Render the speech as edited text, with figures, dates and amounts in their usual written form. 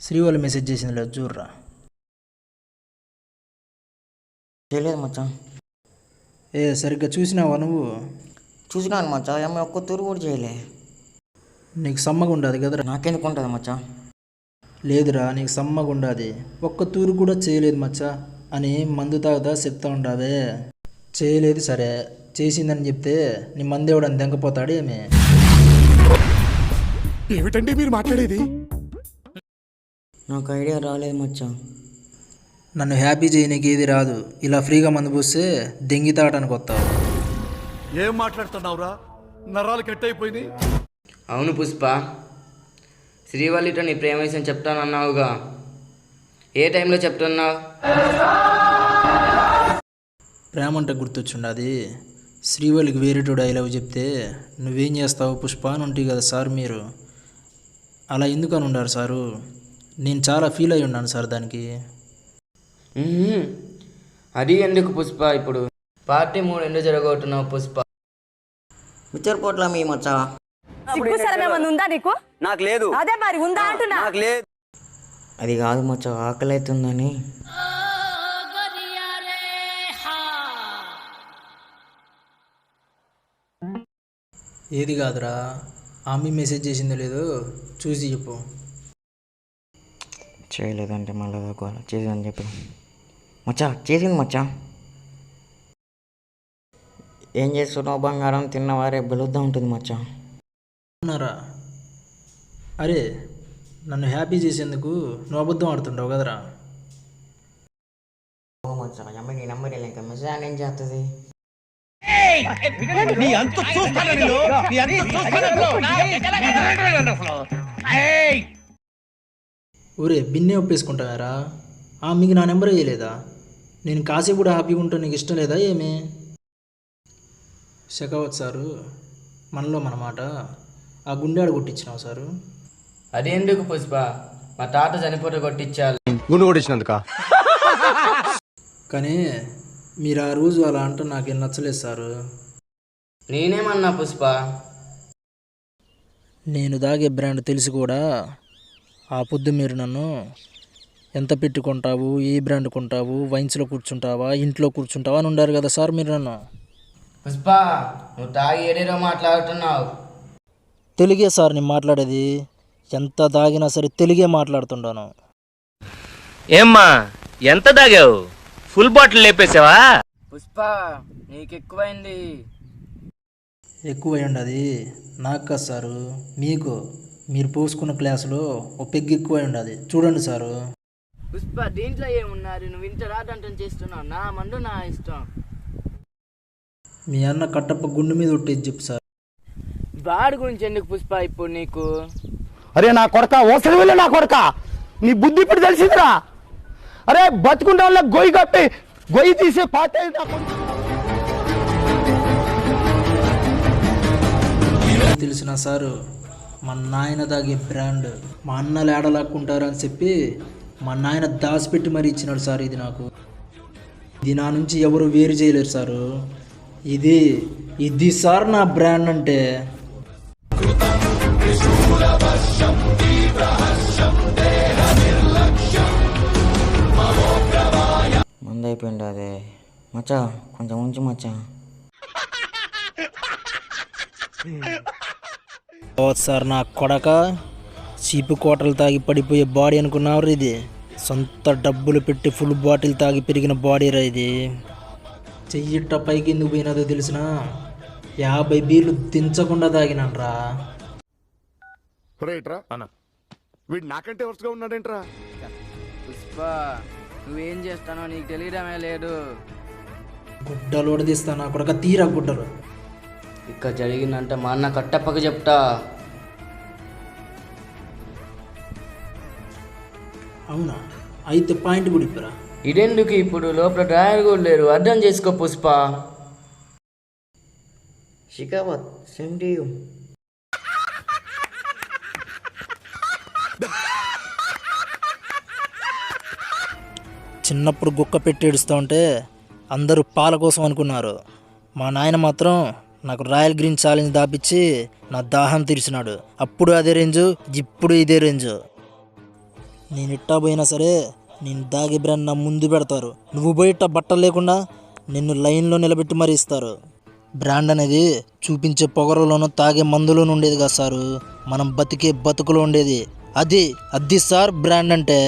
శ్రీ వాళ్ళు మెసేజ్ చేసింది లేదు చూడరా. చేయలేదు మచ్చా. సరిగ్గా చూసినావా నువ్వు? చూసినాను మచ్చా, ఏమో ఒక్క తూరు కూడా చేయలే. నీకు సమ్మగా ఉండదు కదరా. నాకెందుకు ఉంటుంది మచ్చా? లేదురా, నీకు సమ్మగా ఉండదు. ఒక్క తూరు కూడా చేయలేదు మచ్చా అని మందు తాగుతా చెప్తా ఉండావే. చేయలేదు సరే, చేసిందని చెప్తే నీ మందేవుడని దెంకపోతాడు ఏమి? ఏమిటండి మీరు మాట్లాడేది? నాకు ఐడియా రాలేదు మచ్చా. నన్ను హ్యాపీ చేయనీకి ఏది రాదు. ఇలా ఫ్రీగా మందు పూస్తే దెంగితాటానికి వస్తావు. ఏం మాట్లాడుతున్నావురా? నరాలు కట్ అయిపోయింది. అవును పుష్ప, శ్రీవల్లితో నీ ప్రేమ విషయం చెప్తానన్నావుగా, ఏ టైంలో చెప్తున్నావు? ప్రేమ అంటే గుర్తొచ్చుండది. శ్రీవల్లికి వేరేటోడు ఐ లవ్ చెప్తే నువ్వేం చేస్తావు పుష్ప అని ఉంటాయి కదా సార్ మీరు. అలా ఎందుకు అని ఉండారు సారు? నేను చాలా ఫీల్ అయి ఉన్నాను సార్ దానికి. అది ఎందుకు పుష్ప, ఇప్పుడు పార్టీ మూడు ఎందుకు జరగబోతున్నావు పుష్ప? విచ్చర్పోట్లా మీ మచ్చా. ఉందా నీకు? నాకు లేదు. అదే మరి ఉందా అంటున్నా. నాకు లేదు. అది కాదు మచ్చా, ఆకలి అవుతుందని. ఏది కాదురా, ఆమె మెసేజ్ చేసిందో లేదో చూసి చెప్పు. చేయలేదంటే మళ్ళీ చేసిందని చెప్పి మచ్చా. చేసింది మచ్చా. ఏం చేస్తున్నావు బంగారం, తిన్నవా? రేపు బెలుద్దా ఉంటుంది మచ్చా. అన్నారా? అరే నన్ను హ్యాపీ చేసేందుకు నువ్వు అబద్ధం ఆడుతుంటావు కదరా. ఓ మచ్చా, నీ నెంబర్ ఇంకా మెసేజ్ ఏం చేస్తుంది? ఊరే బిన్నే ఒప్పేసుకుంటావారా? మీకు నా నెంబర్ వేయలేదా? నేను కాసేపు కూడా హ్యాపీగా ఉంటాను, నీకు ఇష్టం లేదా ఏమి? షెకావత్ సారు, మనలో మన మాట. ఆ గుండె కొట్టించినావు సారు. అది ఎందుకు పుష్ప, మా తాత చనిపోతే కొట్టించాలి. గుండు కొట్టించినందుక? కానీ మీరు ఆ రోజు అలా అంటే నాకేం నచ్చలేదు సారు. నేనేమన్నా పుష్ప? నేను దాగే బ్రాండ్ తెలిసి కూడా ఆ పొద్దు మీరు నన్ను ఎంత పెట్టుకుంటావు, ఏ బ్రాండ్ కొంటావు, వైన్స్లో కూర్చుంటావా, ఇంట్లో కూర్చుంటావా అని ఉండారు కదా సార్ మీరు నన్ను. పుష్ప, నువ్వు తాగి ఏదేదో మాట్లాడుతున్నావు. తెలుగే సార్ నేను మాట్లాడేది. ఎంత తాగినా సరే తెలుగే మాట్లాడుతుంటాను. ఏమ్మా ఎంత తాగావు? ఫుల్ బాటిల్ లేపేసావా? పుష్ప, నీకు ఎక్కువైంది. ఎక్కువై ఉండదు నాకు కాదు సారు, మీకు. మీరు పోసుకున్న క్లాసులో ఓ పెగ్గు ఎక్కువై ఉండదు చూడండి సారు. పుష్ప, దీంట్లో ఏమున్నారు? నువ్వు ఇంత రాదంటం చేస్తున్నావు. నా మందు నా ఇష్టం. మీ అన్న కట్టప్ప గుండు మీద ఒట్టేది చెప్పు సార్. వాడి గురించి ఎందుకు పుష్ప ఇప్పుడు నీకు? అరే నా కొడక, ఓసరి వెళ్ళి నా కొడక, నీ బుద్ధి ఇప్పుడు తెలిసిందిరా. అరే బతుకుంటా వల్ల గొయ్యి కప్పి గొయ్యి తీసే పాతే తెలిసిన సారు, మా నాయన తాగే బ్రాండ్ మా అన్నలు ఏడలాక్కుంటారని చెప్పి మా నాయన దాచిపెట్టి మరీ ఇచ్చినాడు సార్ ఇది నాకు. ఇది నా నుంచి ఎవరు వేరు చేయలేరు సారు. ఇది సార్ నా బ్రాండ్ అంటే. మంది అయిపోయింది అదే మచ్చా, కొంచెం ఉంచు మచ్చా. సార్ నా కొడక, చీపు కోటలు తాగి పడిపోయే బాడీ అనుకున్నావు ఇది. సొంత డబ్బులు పెట్టి ఫుల్ బాటిల్ తాగి పెరిగిన బాడీ రా ఇది. చెయ్యిట్ట పైకి ఎందుకు పోయినదో తెలిసిన 50 బీర్లు దించకుండా తాగినాన్రా. వీడు నాకంటే వరుసగా ఉన్నాడేంట్రా? పుష్ప, నువ్వేం చేస్తానో నీకు తెలియడమే లేదు. గుడ్డలు ఓడదీస్తా నా కొడక, తీరా గుడ్డలు. ఇక్కడ జరిగిందంటే మా అన్న కట్టప్పకి చెప్తా. అవునా? అయితే పాయింట్ కూడా ఇప్పరా. ఇదెందుకు ఇప్పుడు? లోపల డ్రాయర్ కూడా లేరు. అర్థం చేసుకో Pushpa. Shekhawat, same to you. చిన్నప్పుడు గుక్క పెట్టి ఏడుస్తూ ఉంటే అందరూ పాల కోసం అనుకున్నారు. మా నాయన మాత్రం నాకు రాయల్ గ్రీన్ ఛాలెంజ్ దాపిచ్చి నా దాహం తీర్చినాడు. అప్పుడు అదే రేంజు, ఇప్పుడు ఇదే రేంజు. నేను ఇట్టా పోయినా సరే నేను దాగే బ్రాండ్ నా ముందు పెడతారు. నువ్వు పోయి ఇట్టా బట్టలు లేకుండా నిన్ను లైన్లో నిలబెట్టి మరీ ఇస్తారు. బ్రాండ్ అనేది చూపించే పొగరలోనూ తాగే మందులోనూ ఉండేది కదా సారు, మనం బతికే బతుకులో ఉండేది. అది సార్ బ్రాండ్ అంటే.